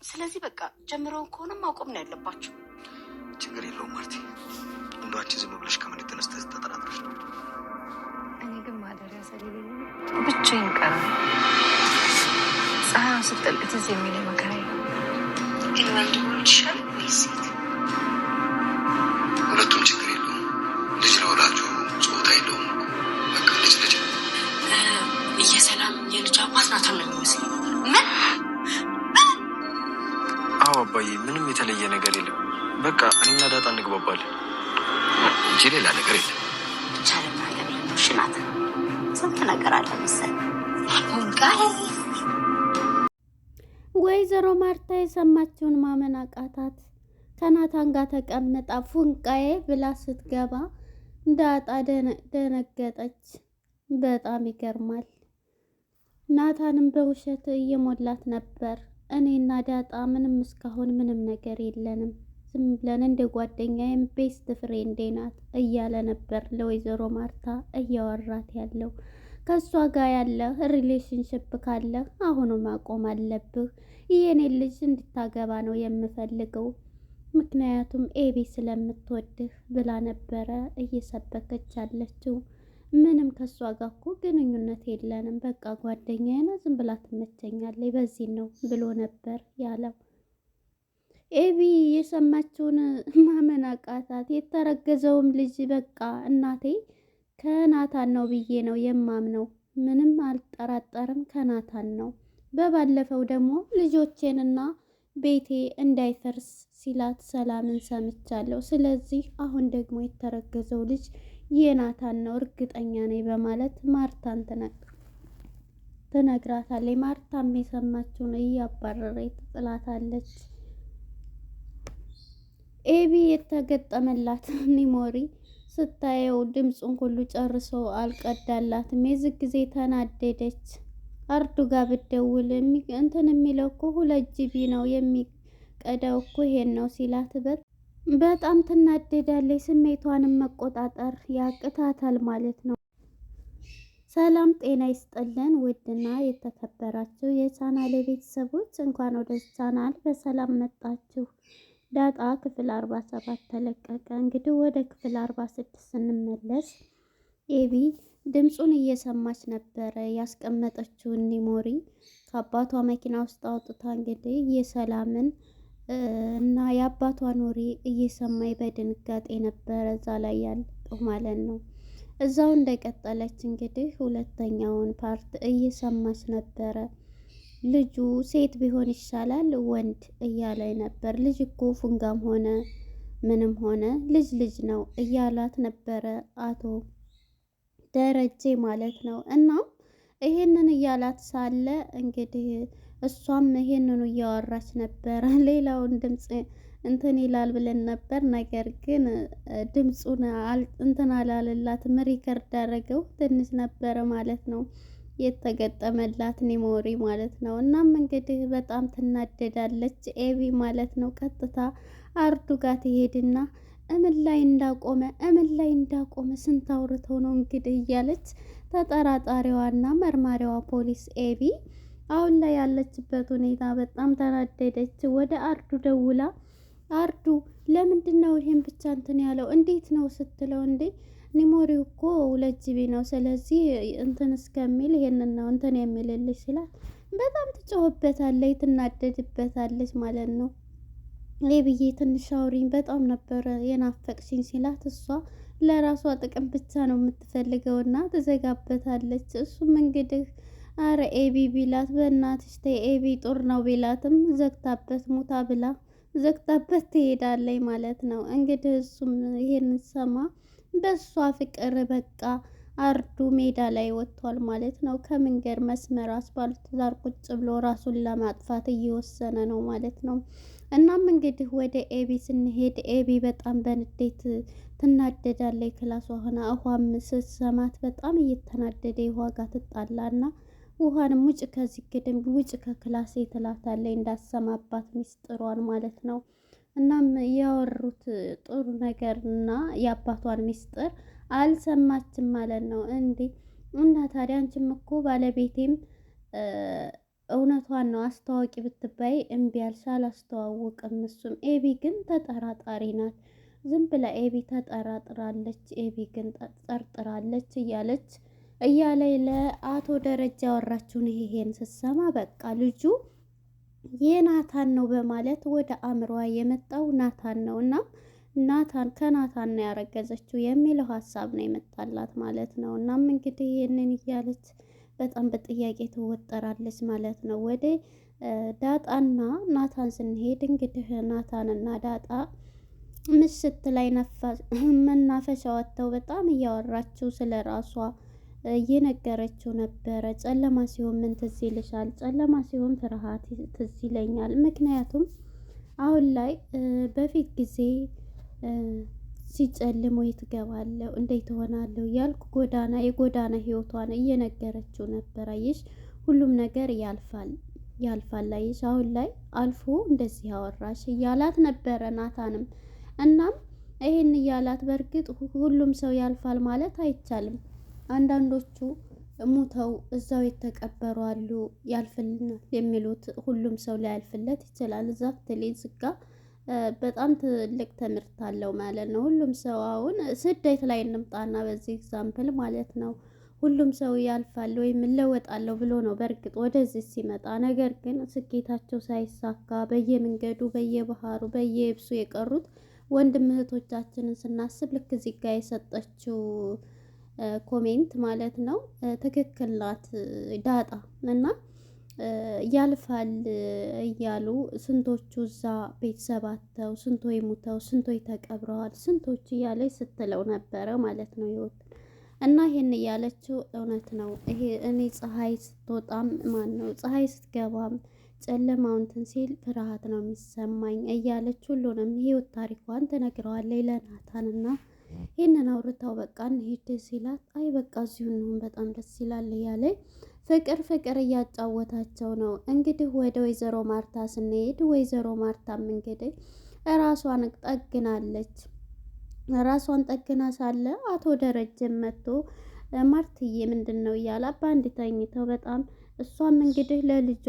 ስለዚህ በቃ ጀምረውን ከሆነ ማቆም ነው ያለባቸው። ችግር የለውም ማርቲ። እንደው አንቺ ዝም ብለሽ ከምን ተነስተሽ ተጠራጥረሽ ነው? እኔ ግን ማደሪያ ስለሌለ ብቻዬን ቀራለሁ። ፀሐይ ስትጠልቅ ትዝ የሚለኝ መከራ ግን ወንድ ሆን ይሻል ወይስ ሴት? ሁለቱም ችግር የለውም። ልጅ ለወላጁ ጾታ የለውም። በቃ ልጅ የሰላም የልጅ አባት ናታን ነው የሚመስለኝ። ምን? አዎ አባዬ፣ ምንም የተለየ ነገር የለም። በቃ እኔና ዳጣ እንግባባለን እንጂ ሌላ ነገር የለም። ብቻ ለናለ ብለን ሽናት ስንት ነገር አለ መሰለኝ። ወይዘሮ ማርታ የሰማችውን ማመን አቃታት። ከናታን ጋር ተቀምጣ ፉንቃዬ ብላ ስትገባ ዳጣ ደነገጠች። በጣም ይገርማል። ናታንም በውሸት እየሞላት ነበር። እኔና ዳጣ ምንም እስካሁን ምንም ነገር የለንም፣ ዝም ብለን እንደ ጓደኛዬም ቤስት ፍሬንዴ ናት እያለ ነበር ለወይዘሮ ማርታ እያወራት ያለው። ከእሷ ጋር ያለ ሪሌሽንሽፕ ካለ አሁኑ ማቆም አለብህ። የኔ ልጅ እንድታገባ ነው የምፈልገው፣ ምክንያቱም ኤቢ ስለምትወድህ ብላ ነበረ እየሰበከች ያለችው። ምንም ከእሷ ጋር እኮ ግንኙነት የለንም፣ በቃ ጓደኛዬ ናት፣ ዝም ብላ ትመቸኛለች፣ በዚህ ነው ብሎ ነበር ያለው። ኤቢ የሰማችውን ማመን አቃታት። የተረገዘውም ልጅ በቃ እናቴ ከናታን ነው ብዬ ነው የማምነው፣ ምንም አልጠራጠርም ከናታን ነው። በባለፈው ደግሞ ልጆቼንና ቤቴ እንዳይፈርስ ሲላት ሰላምን ሰምቻለሁ። ስለዚህ አሁን ደግሞ የተረገዘው ልጅ የናታን ነው እርግጠኛ ነኝ በማለት ማርታን ትነግራታለች። ማርታም የሰማችውን እያባረረች ትጥላታለች። ኤቢ የተገጠመላት ኒሞሪ ስታየው ድምፁን ሁሉ ጨርሶ አልቀዳላትም። የዚህ ጊዜ ተናደደች። አርዱ ጋር ብትደውል እንትን የሚለው እኮ 2 ጂቢ ነው የሚቀዳው እኮ ይሄን ነው ሲላት በጣም ትናደዳለች። ስሜቷንም መቆጣጠር ያቅታታል ማለት ነው። ሰላም ጤና ይስጥልን ውድና የተከበራችሁ የቻናል ቤተሰቦች እንኳን ወደ ቻናል በሰላም መጣችሁ። ዳጣ ክፍል 47 ተለቀቀ። እንግዲህ ወደ ክፍል 46 ስንመለስ ኤቢ ድምፁን እየሰማች ነበረ ያስቀመጠችውን ኒሞሪ ከአባቷ መኪና ውስጥ አውጥታ እንግዲህ የሰላምን እና የአባቷን ወሬ እየሰማኝ በድንጋጤ ነበረ እዛ ላይ ያለው ማለት ነው። እዛው እንደቀጠለች እንግዲህ ሁለተኛውን ፓርት እየሰማች ነበረ። ልጁ ሴት ቢሆን ይሻላል ወንድ እያለ ነበር። ልጅ እኮ ፉንጋም ሆነ ምንም ሆነ ልጅ ነው እያላት ነበረ አቶ ደረጀ ማለት ነው። እና ይሄንን እያላት ሳለ እንግዲህ እሷም ይሄንኑ እያወራች ነበረ። ሌላውን ድምፅ እንትን ይላል ብለን ነበር፣ ነገር ግን ድምፁን እንትን አላለላትም። ሪከርድ አደረገው ትንሽ ነበረ ማለት ነው የተገጠመላት ኒሞሪ ማለት ነው። እናም እንግዲህ በጣም ትናደዳለች ኤቢ ማለት ነው። ቀጥታ አርዱ ጋር ትሄድና እምን ላይ እንዳቆመ ስንት አውርተው ነው እንግዲህ እያለች ተጠራጣሪዋና መርማሪዋ ፖሊስ ኤቢ አሁን ላይ ያለችበት ሁኔታ በጣም ተናደደች። ወደ አርዱ ደውላ አርዱ ለምንድን ነው ይሄን ብቻ እንትን ያለው እንዴት ነው ስትለው፣ እንዴ ኒሞሪው እኮ 2 ጂቢ ነው፣ ስለዚህ እንትን እስከሚል ይሄንን ነው እንትን የሚልልሽ ሲላት በጣም ትጮህበታለች፣ ትናደድበታለች ማለት ነው። ብዬ ትንሽ አውሪኝ በጣም ነበረ የናፈቅሽኝ ሲላት እሷ ለራሷ ጥቅም ብቻ ነው የምትፈልገውና ትዘጋበታለች። እሱም እንግዲህ አረ ኤቢ ቢላት በእናትሽ ተይ ኤቢ ጦር ነው ቢላትም ዘግታበት ሙታ ብላ ዘግታበት ትሄዳለች ማለት ነው። እንግዲህ እሱም ይሄን ሰማ በእሷ ፍቅር በቃ አርዱ ሜዳ ላይ ወጥቷል ማለት ነው። ከመንገድ መስመር አስፋልት ዳር ቁጭ ብሎ ራሱን ለማጥፋት እየወሰነ ነው ማለት ነው። እናም እንግዲህ ወደ ኤቢ ስንሄድ ኤቢ በጣም በንዴት ትናደዳለች። ክላሷ ሆና ውሃም ስትሰማት በጣም እየተናደደ ውሃ ጋር ትጣላና ውሃንም ውጭ ከዚህ ግድም ውጭ ከክላሴ ትላታለች እንዳሰማባት ሚስጥሯን ማለት ነው። እናም ያወሩት ጥሩ ነገርና የአባቷን ሚስጥር አልሰማችም ማለት ነው። እንዴ እና ታዲያ አንቺም እኮ ባለቤቴም እውነቷን ነው አስተዋወቂ ብትባይ እምቢ አልሽ አላስተዋውቅም። እሱም ኤቢ ግን ተጠራጣሪ ናት። ዝም ብላ ኤቢ ተጠራጥራለች፣ ኤቢ ግን ጠርጥራለች እያለኝ ለአቶ ደረጃ ያወራችውን ይሄን ስትሰማ በቃ ልጁ የናታን ነው በማለት ወደ አእምሯ የመጣው ናታን ነው እና ናታን ከናታን ነው ያረገዘችው የሚለው ሀሳብ ነው የመጣላት ማለት ነው። እናም እንግዲህ ይህንን እያለች በጣም በጥያቄ ትወጠራለች ማለት ነው። ወደ ዳጣና ናታን ስንሄድ እንግዲህ ናታንና ዳጣ ምሽት ላይ መናፈሻ ወጥተው በጣም እያወራችው ስለ ራሷ እየነገረችው ነበረ። ጨለማ ሲሆን ምን ትዝ ይልሻል? ጨለማ ሲሆን ፍርሃት ትዝ ይለኛል። ምክንያቱም አሁን ላይ በፊት ጊዜ ሲጨልም ወይ ትገባለሁ እንዴት ሆናለሁ እያልኩ የጎዳና ህይወቷን እየነገረችው ነበር። አየሽ ሁሉም ነገር ያልፋል አየሽ አሁን ላይ አልፎ እንደዚህ ያወራሽ እያላት ነበረ ናታንም። እናም ይሄን እያላት በእርግጥ ሁሉም ሰው ያልፋል ማለት አይቻልም። አንዳንዶቹ ሙተው እዛው የተቀበሩ አሉ። ያልፍልናል የሚሉት ሁሉም ሰው ሊያልፍለት ይችላል። እዛ ፍትሌ ዝጋ በጣም ትልቅ ትምህርት አለው ማለት ነው። ሁሉም ሰው አሁን ስደት ላይ እንምጣና በዚህ ኤግዛምፕል ማለት ነው ሁሉም ሰው ያልፋል ወይም እለወጣለሁ ብሎ ነው በእርግጥ ወደዚህ ሲመጣ። ነገር ግን ስኬታቸው ሳይሳካ በየመንገዱ በየባህሩ በየብሱ የቀሩት ወንድም እህቶቻችንን ስናስብ ልክ እዚህ ጋር የሰጠችው ኮሜንት ማለት ነው ትክክል ናት ዳጣ። እና ያልፋል እያሉ ስንቶቹ እዛ ቤተሰባተው ስንቶች ሙተው ስንቶች ተቀብረዋል ስንቶች እያለች ስትለው ነበረ ማለት ነው ህይወት። እና ይሄን እያለችው እውነት ነው። ይሄ እኔ ፀሐይ ስትወጣም ፀሐይ ስትገባም ጨለማው እንትን ሲል ፍርሃት ነው የሚሰማኝ እያለች ሁሉንም ህይወት ታሪኳን ትነግረዋለች ለናታንና ይህንን አውርታው በቃ እንሂድ ሲላት አይ በቃ እዚሁ እንሁን በጣም ደስ ይላል እያለ ፍቅር እያጫወታቸው ነው። እንግዲህ ወደ ወይዘሮ ማርታ ስንሄድ ወይዘሮ ማርታም እንግዲህ ራሷን ጠግናለች። ራሷን ጠግና ሳለ አቶ ደረጀም መጥቶ ማርትዬ ምንድን ነው እያላ በአንድ ተኝተው በጣም እሷም እንግዲህ ለልጇ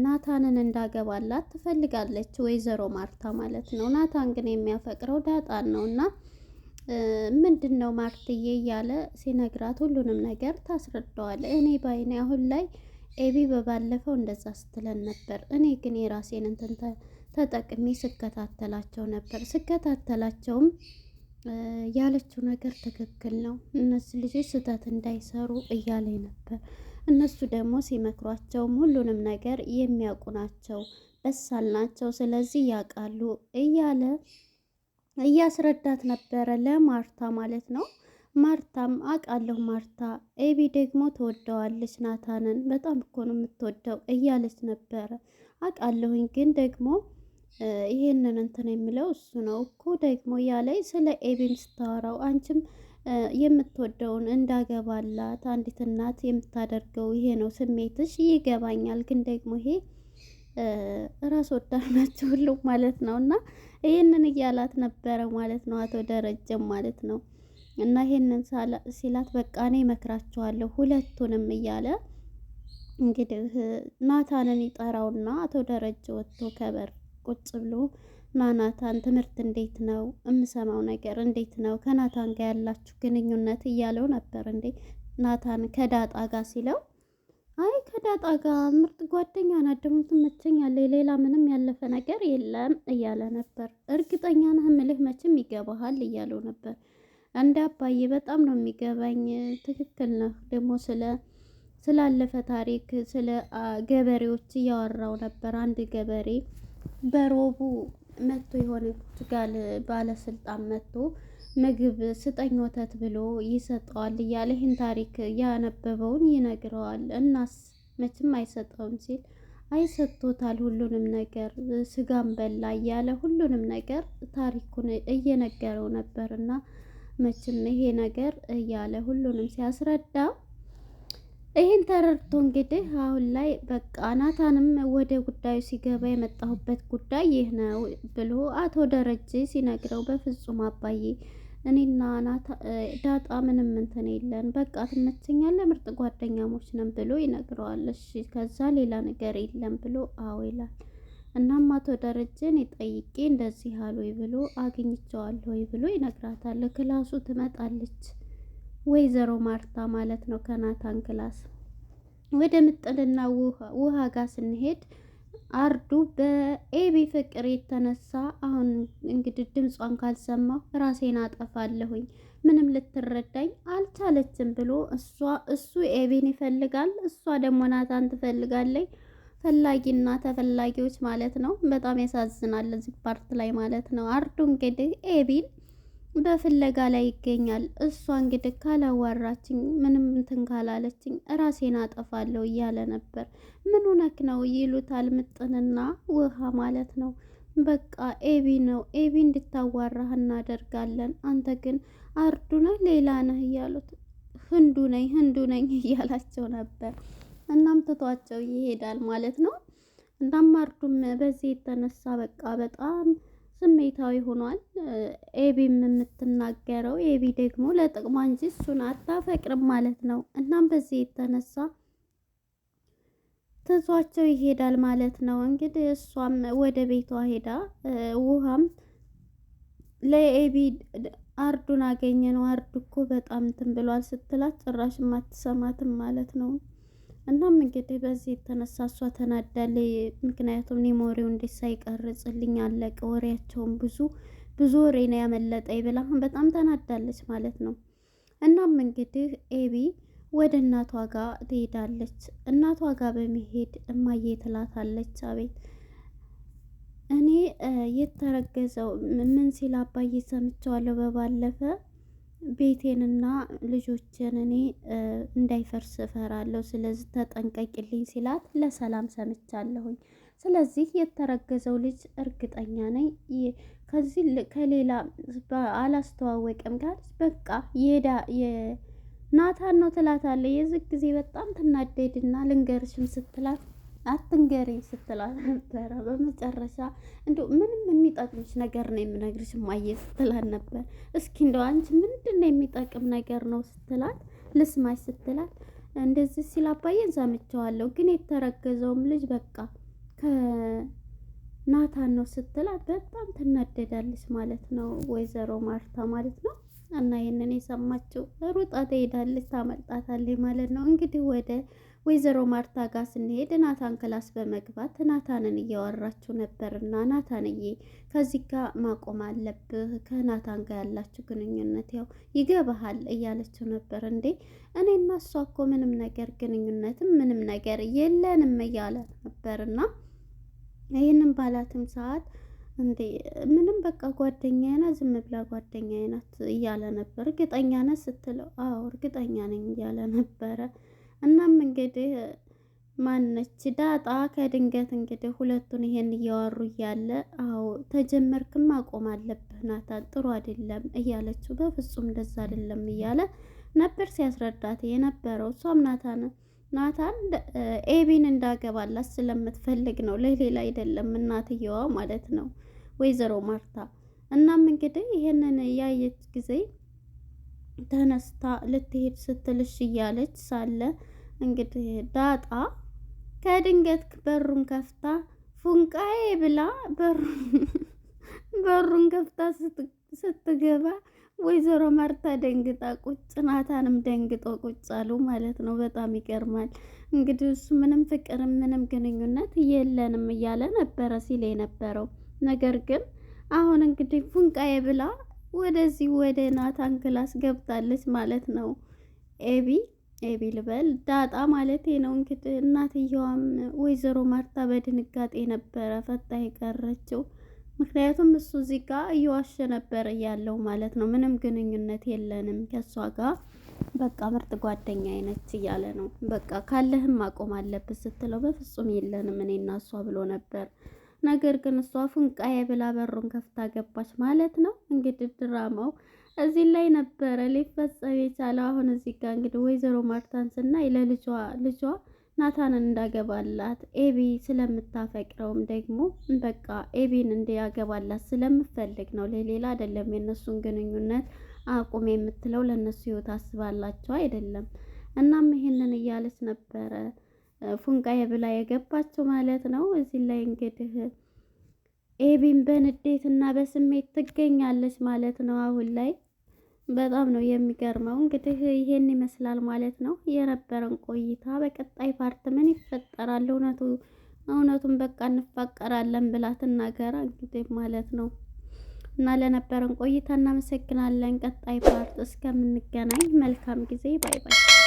ናታንን እንዳገባላት ትፈልጋለች ወይዘሮ ማርታ ማለት ነው። ናታን ግን የሚያፈቅረው ዳጣን ነው እና ምንድን ነው ማርትዬ እያለ ሲነግራት ሁሉንም ነገር ታስረዳዋል። እኔ ባይኔ አሁን ላይ ኤቢ በባለፈው እንደዛ ስትለን ነበር። እኔ ግን የራሴን እንትን ተጠቅሜ ስከታተላቸው ነበር። ስከታተላቸውም ያለችው ነገር ትክክል ነው። እነዚህ ልጆች ስህተት እንዳይሰሩ እያለኝ ነበር። እነሱ ደግሞ ሲመክሯቸውም ሁሉንም ነገር የሚያውቁ ናቸው፣ በሳል ናቸው፣ ስለዚህ ያውቃሉ እያለ እያስረዳት ነበረ ለማርታ ማለት ነው። ማርታም አውቃለሁ ማርታ ኤቢ ደግሞ ትወደዋለች ናታንን በጣም እኮ ነው የምትወደው እያለች ነበረ። አውቃለሁኝ ግን ደግሞ ይሄንን እንትን የሚለው እሱ ነው እኮ ደግሞ እያለኝ ስለ ኤቢም ስታወራው አንቺም የምትወደውን እንዳገባላት አንዲት እናት የምታደርገው ይሄ ነው ስሜትሽ ይገባኛል። ግን ደግሞ ይሄ ራስ ወዳድ ናቸው ሁሉም ማለት ነው። እና ይሄንን እያላት ነበረ ማለት ነው አቶ ደረጀም ማለት ነው። እና ይሄንን ሲላት በቃ እኔ እመክራቸዋለሁ ሁለቱንም እያለ እንግዲህ ናታንን ይጠራውና አቶ ደረጀ ወጥቶ ከበር ቁጭ ብሎ ናታን ትምህርት እንዴት ነው? የምሰማው ነገር እንዴት ነው? ከናታን ጋር ያላችሁ ግንኙነት እያለው ነበር። እንዴ ናታን ከዳጣ ጋር ሲለው አይ ከዳጣ ጋር ምርጥ ጓደኛ ናት፣ ደግሞ ትመቸኛለች፣ ሌላ ምንም ያለፈ ነገር የለም እያለ ነበር። እርግጠኛ ነህ እምልህ መቼም ይገባሃል እያለው ነበር። እንደ አባዬ በጣም ነው የሚገባኝ፣ ትክክል ነህ። ደግሞ ስላለፈ ታሪክ ስለ ገበሬዎች እያወራው ነበር። አንድ ገበሬ በሮቡ መጥቶ የሆነ ጋል ባለስልጣን መጥቶ ምግብ ስጠኝ ወተት ብሎ ይሰጠዋል እያለ ይህን ታሪክ ያነበበውን ይነግረዋል። እናስ መቼም አይሰጠውም ሲል አይሰጥቶታል ሁሉንም ነገር ስጋም በላ እያለ ሁሉንም ነገር ታሪኩን እየነገረው ነበር። እና መቼም ይሄ ነገር እያለ ሁሉንም ሲያስረዳ ይህን ተረድቶ እንግዲህ አሁን ላይ በቃ ናታንም ወደ ጉዳዩ ሲገባ የመጣሁበት ጉዳይ ይህ ነው ብሎ አቶ ደረጀ ሲነግረው በፍጹም አባዬ እኔና ዳጣ ምንም እንትን የለን፣ በቃ ትመቸኛለህ፣ ምርጥ ጓደኛሞች ነን ብሎ ይነግረዋል። እሺ ከዛ ሌላ ነገር የለም ብሎ አዎ ይላል። እናም አቶ ደረጀን ጠይቄ እንደዚህ አሉኝ ብሎ አግኝቼዋለሁ ብሎ ይነግራታል። ክላሱ ትመጣለች ወይዘሮ ማርታ ማለት ነው ከናታን ክላስ። ወደ ምጥልና ውሃ ጋር ስንሄድ አርዱ በኤቢ ፍቅር የተነሳ አሁን እንግዲህ ድምጿን ካልሰማሁ ራሴን አጠፋለሁኝ፣ ምንም ልትረዳኝ አልቻለችም ብሎ እሱ ኤቢን ይፈልጋል፣ እሷ ደግሞ ናታን ትፈልጋለች። ፈላጊና ተፈላጊዎች ማለት ነው። በጣም ያሳዝናል እዚህ ፓርት ላይ ማለት ነው። አርዱ እንግዲህ ኤቢን በፍለጋ ላይ ይገኛል። እሷ እንግዲህ ካላዋራችኝ ምንም እንትን ካላለችኝ ራሴን አጠፋለሁ እያለ ነበር። ምን ሆነክ ነው ይሉታል ምጥንና ውሃ ማለት ነው። በቃ ኤቢ ነው፣ ኤቢ እንድታዋራህ እናደርጋለን፣ አንተ ግን አርዱ ነህ ሌላ ነህ እያሉት ህንዱ ነኝ እያላቸው ነበር። እናም ትቷቸው ይሄዳል ማለት ነው። እናም አርዱም በዚህ የተነሳ በቃ በጣም ስሜታዊ ሆኗል። ኤቢም የምትናገረው ኤቢ ደግሞ ለጥቅሟ እንጂ እሱን አታፈቅርም ማለት ነው። እናም በዚህ የተነሳ ትቷቸው ይሄዳል ማለት ነው። እንግዲህ እሷም ወደ ቤቷ ሄዳ ውሃም ለኤቢ አርዱን አገኘ ነው፣ አርዱ እኮ በጣም እንትን ብሏል ስትላት ጭራሽም አትሰማትም ማለት ነው። እናም እንግዲህ በዚህ የተነሳ እሷ ተናዳለች። ምክንያቱም ሜሞሪው እንዴት ሳይቀርጽልኝ አለቀ፣ ወሬያቸውን ብዙ ወሬ ነው ያመለጠኝ ብላ በጣም ተናዳለች ማለት ነው። እናም እንግዲህ ኤቢ ወደ እናቷ ጋር ትሄዳለች። እናቷ ጋር በመሄድ እማዬ ትላታለች። አቤት እኔ የተረገዘው ምን ሲል አባዬ ሰምቼዋለሁ በባለፈ ቤቴንና ልጆችን እኔ እንዳይፈርስ እፈራለሁ፣ ስለዚህ ተጠንቀቂልኝ ሲላት ለሰላም ሰምቻለሁኝ። ስለዚህ የተረገዘው ልጅ እርግጠኛ ነኝ ከዚህ ከሌላ አላስተዋወቅም ጋር በቃ ናታን ነው ትላታለች። የዚህ ጊዜ በጣም ትናደድና ልንገርሽም ስትላት አትንገሪኝ ስትላት ነበረ። በመጨረሻ እንደው ምንም የሚጠቅምሽ ነገር ነው የምነግርሽ እማዬ ስትላት ነበር። እስኪ እንደው አንቺ ምንድን ነው የሚጠቅም ነገር ነው ስትላት ልስማሽ ስትላት እንደዚህ ሲል አባዬን ሰምቼዋለሁ፣ ግን የተረገዘውም ልጅ በቃ ከናታን ነው ስትላት በጣም ትናደዳለች ማለት ነው ወይዘሮ ማርታ ማለት ነው። እና ይህንን የሰማችው ሩጣ ትሄዳለች፣ ታመልጣታለች ማለት ነው። እንግዲህ ወደ ወይዘሮ ማርታ ጋር ስንሄድ ናታን ክላስ በመግባት ናታንን እያወራችው ነበርና ናታንዬ ከዚህ ጋር ማቆም አለብህ፣ ከናታን ጋር ያላችሁ ግንኙነት ያው ይገባሃል እያለችው ነበር። እንዴ እኔና እሷ እኮ ምንም ነገር ግንኙነትም ምንም ነገር የለንም እያላት ነበርና ይህንን ባላትም ሰዓት እንዴ ምንም በቃ ጓደኛዬ ናት፣ ዝም ብላ ጓደኛዬ ናት እያለ ነበር። እርግጠኛ ነህ ስትለው አዎ እርግጠኛ ነኝ እያለ ነበረ። እናም እንግዲህ ማነች ዳጣ ከድንገት እንግዲህ ሁለቱን ይሄን እያወሩ እያለ አዎ ተጀመርክም ማቆም አለብህ ናታን ጥሩ አይደለም እያለችው በፍጹም እንደዛ አይደለም እያለ ነበር ሲያስረዳት የነበረው። እሷም ናታን ኤቢን እንዳገባላት ስለምትፈልግ ነው፣ ለሌላ አይደለም እናትየዋ ማለት ነው ወይዘሮ ማርታ። እናም እንግዲህ ይሄንን ያየች ጊዜ ተነስታ ልትሄድ ስትልሽ እያለች ሳለ እንግዲህ ዳጣ ከድንገት በሩን ከፍታ ፉንቃዬ ብላ በሩን ከፍታ ስትገባ ወይዘሮ ማርታ ደንግጣ ቁጭ፣ ናታንም ደንግጦ ቁጭ አሉ ማለት ነው። በጣም ይገርማል። እንግዲህ እሱ ምንም ፍቅርም ምንም ግንኙነት የለንም እያለ ነበረ ሲል የነበረው ነገር ግን አሁን እንግዲህ ፉንቃዬ ብላ ወደዚህ ወደ ናታን ክላስ ገብታለች ማለት ነው። ኤቢ ልበል ዳጣ ማለቴ ነው። እንግዲህ እናትየዋም ወይዘሮ ማርታ በድንጋጤ ነበረ ፈታ የቀረችው። ምክንያቱም እሱ እዚህ ጋር እየዋሸ ነበር ያለው ማለት ነው። ምንም ግንኙነት የለንም ከእሷ ጋር በቃ ምርጥ ጓደኛ አይነች እያለ ነው። በቃ ካለህም ማቆም አለብህ ስትለው በፍጹም የለንም እኔና እሷ ብሎ ነበር። ነገር ግን እሷ ፉንቃዬ ብላ በሩን ከፍታ ገባች ማለት ነው። እንግዲህ ድራማው እዚህ ላይ ነበረ ሊፈጸም የቻለው። አሁን እዚህ ጋር እንግዲህ ወይዘሮ ማርታን ስናይ ልጇ ናታንን እንዳገባላት ኤቢ ስለምታፈቅረውም ደግሞ በቃ ኤቢን እንዲያገባላት ስለምፈልግ ነው፣ ለሌላ አይደለም። የነሱን ግንኙነት አቁም የምትለው ለነሱ ህይወት አስባላቸው አይደለም። እናም ይሄንን እያለች ነበረ ፉንቃዬ ብላ የገባቸው ማለት ነው። እዚህ ላይ እንግዲህ ኤቢን በንዴትና በስሜት ትገኛለች ማለት ነው። አሁን ላይ በጣም ነው የሚገርመው። እንግዲህ ይሄን ይመስላል ማለት ነው የነበረን ቆይታ። በቀጣይ ፓርት ምን ይፈጠራል? እውነቱን በቃ እንፋቀራለን ብላ ትናገራ እንግዲህ ማለት ነው። እና ለነበረን ቆይታ እናመሰግናለን። ቀጣይ ፓርት እስከምንገናኝ መልካም ጊዜ። ባይ ባይ።